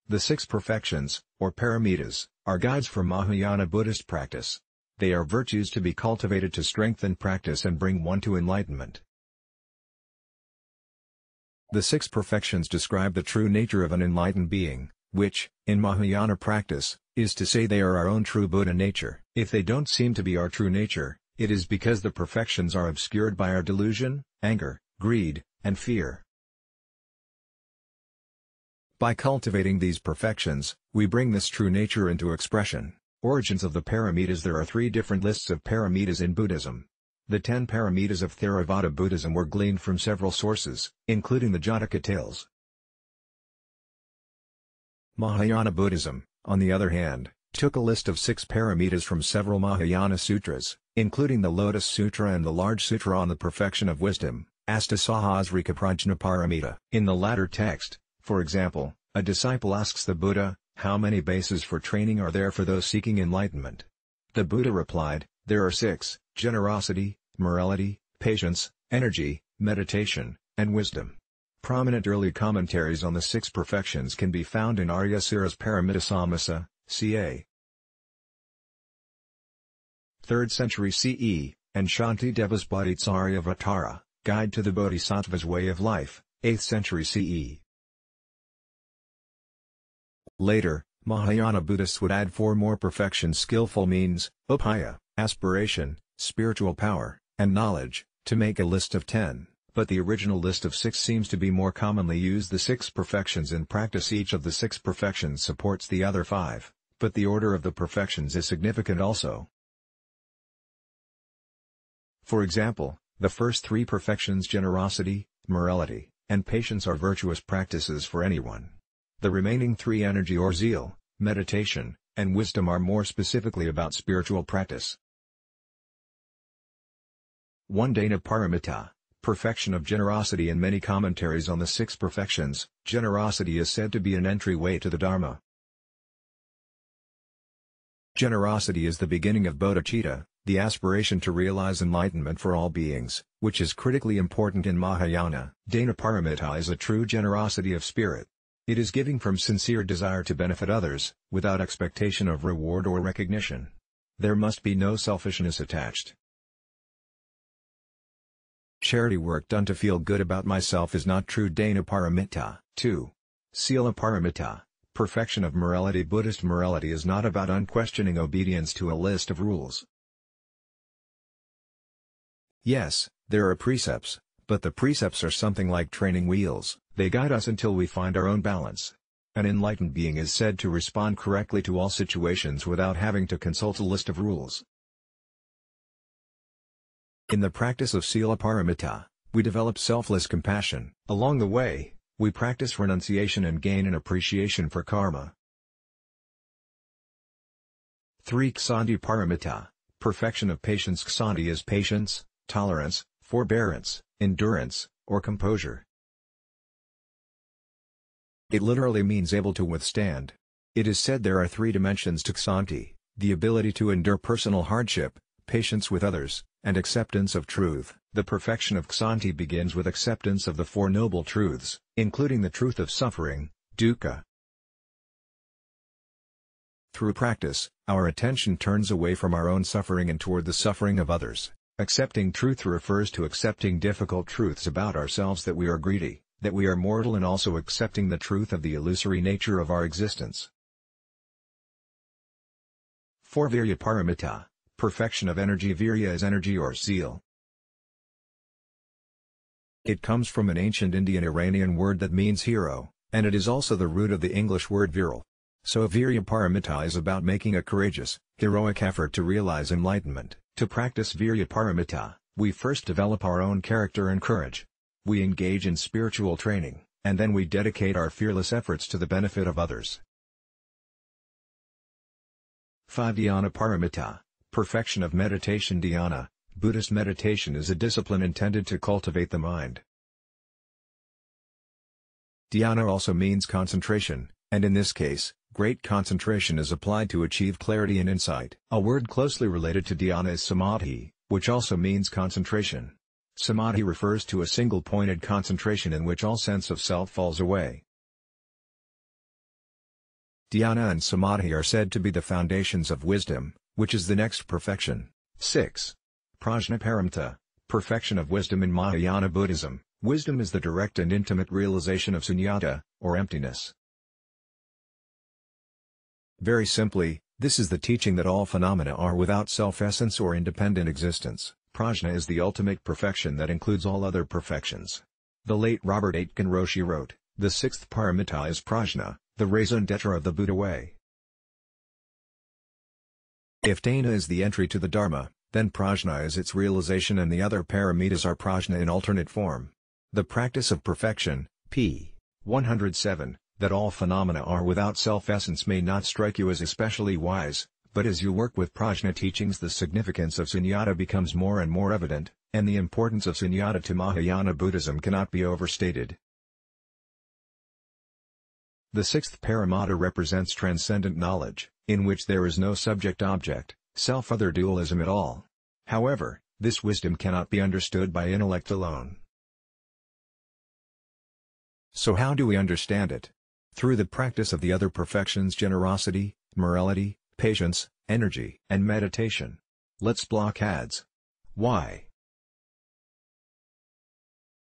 The six perfections, or paramitas, are guides for Mahayana Buddhist practice. They are virtues to be cultivated to strengthen practice and bring one to enlightenment. The six perfections describe the true nature of an enlightened being, which, in Mahayana practice, is to say they are our own true Buddha nature. If they don't seem to be our true nature, it is because the perfections are obscured by our delusion, anger, greed, and fear. By cultivating these perfections, we bring this true nature into expression. Origins of the paramitas. There are three different lists of paramitas in Buddhism. The 10 paramitas of Theravada Buddhism were gleaned from several sources, including the Jataka tales. Mahayana Buddhism, on the other hand, took a list of 6 paramitas from several Mahayana sutras, including the Lotus Sutra and the Large Sutra on the Perfection of Wisdom, Astasahasrika Prajna Paramita. In the latter text, for example, a disciple asks the Buddha, "How many bases for training are there for those seeking enlightenment?" The Buddha replied, "There are 6, generosity, morality, patience, energy, meditation, and wisdom." Prominent early commentaries on the 6 perfections can be found in Aryasura's Paramita Samasa, ca. 3rd century CE, and Shantideva's Bodhicharyavatara, Guide to the Bodhisattva's Way of Life, 8th century CE. Later, Mahayana Buddhists would add 4 more perfections: skillful means, upaya, aspiration, spiritual power, and knowledge, to make a list of 10. But the original list of 6 seems to be more commonly used. The 6 perfections in practice. Each of the 6 perfections supports the other 5, but the order of the perfections is significant also. For example, the first 3 perfections, generosity, morality, and patience, are virtuous practices for anyone. The remaining 3, energy or zeal, meditation, and wisdom, are more specifically about spiritual practice. 1. Dana Paramita, perfection of generosity. In many commentaries on the 6 perfections, generosity is said to be an entryway to the Dharma. Generosity is the beginning of bodhicitta, the aspiration to realize enlightenment for all beings, which is critically important in Mahayana. Dana Paramita is a true generosity of spirit. It is giving from sincere desire to benefit others, without expectation of reward or recognition. There must be no selfishness attached. Charity work done to feel good about myself is not true Dana Paramita. 2. Sila Paramita, perfection of morality. Buddhist morality is not about unquestioning obedience to a list of rules. Yes, there are precepts, but the precepts are something like training wheels. They guide us until we find our own balance. An enlightened being is said to respond correctly to all situations without having to consult a list of rules. In the practice of Sila Paramita, we develop selfless compassion. Along the way, we practice renunciation and gain an appreciation for karma. 3. Ksanti Paramita, perfection of patience. Ksanti is patience, tolerance, forbearance, endurance, or composure. It literally means able to withstand. It is said there are 3 dimensions to Ksanti: the ability to endure personal hardship, patience with others, and acceptance of truth. The perfection of Ksanti begins with acceptance of the 4 noble truths, including the truth of suffering, dukkha. Through practice, our attention turns away from our own suffering and toward the suffering of others. Accepting truth refers to accepting difficult truths about ourselves, that we are greedy, that we are mortal, and also accepting the truth of the illusory nature of our existence. 4. Virya Paramita, perfection of energy. Virya is energy or zeal. It comes from an ancient Indian Iranian word that means hero, and it is also the root of the English word virile. So Virya Paramita is about making a courageous, heroic effort to realize enlightenment. To practice Virya Paramita, we first develop our own character and courage. We engage in spiritual training, and then we dedicate our fearless efforts to the benefit of others. 5. Dhyana Paramita, perfection of meditation. Dhyana, Buddhist meditation, is a discipline intended to cultivate the mind. Dhyana also means concentration, and in this case, great concentration is applied to achieve clarity and insight. A word closely related to dhyana is samadhi, which also means concentration. Samadhi refers to a single-pointed concentration in which all sense of self falls away. Dhyana and Samadhi are said to be the foundations of wisdom, which is the next perfection. 6. Prajna Paramita, perfection of wisdom in Mahayana Buddhism. Wisdom is the direct and intimate realization of sunyata, or emptiness. Very simply, this is the teaching that all phenomena are without self-essence or independent existence. Prajna is the ultimate perfection that includes all other perfections. The late Robert Aitken Roshi wrote, "The sixth paramita is prajna, the raison d'etre of the Buddha way." If dana is the entry to the Dharma, then prajna is its realization and the other paramitas are prajna in alternate form. The practice of perfection, p. 107, that all phenomena are without self-essence may not strike you as especially wise, but as you work with prajna teachings the significance of sunyata becomes more and more evident, and the importance of sunyata to Mahayana Buddhism cannot be overstated. The sixth paramita represents transcendent knowledge, in which there is no subject-object, self-other dualism at all. However, this wisdom cannot be understood by intellect alone. So how do we understand it? Through the practice of the other perfections: generosity, morality, patience, energy, and meditation. Let's block ads. Why?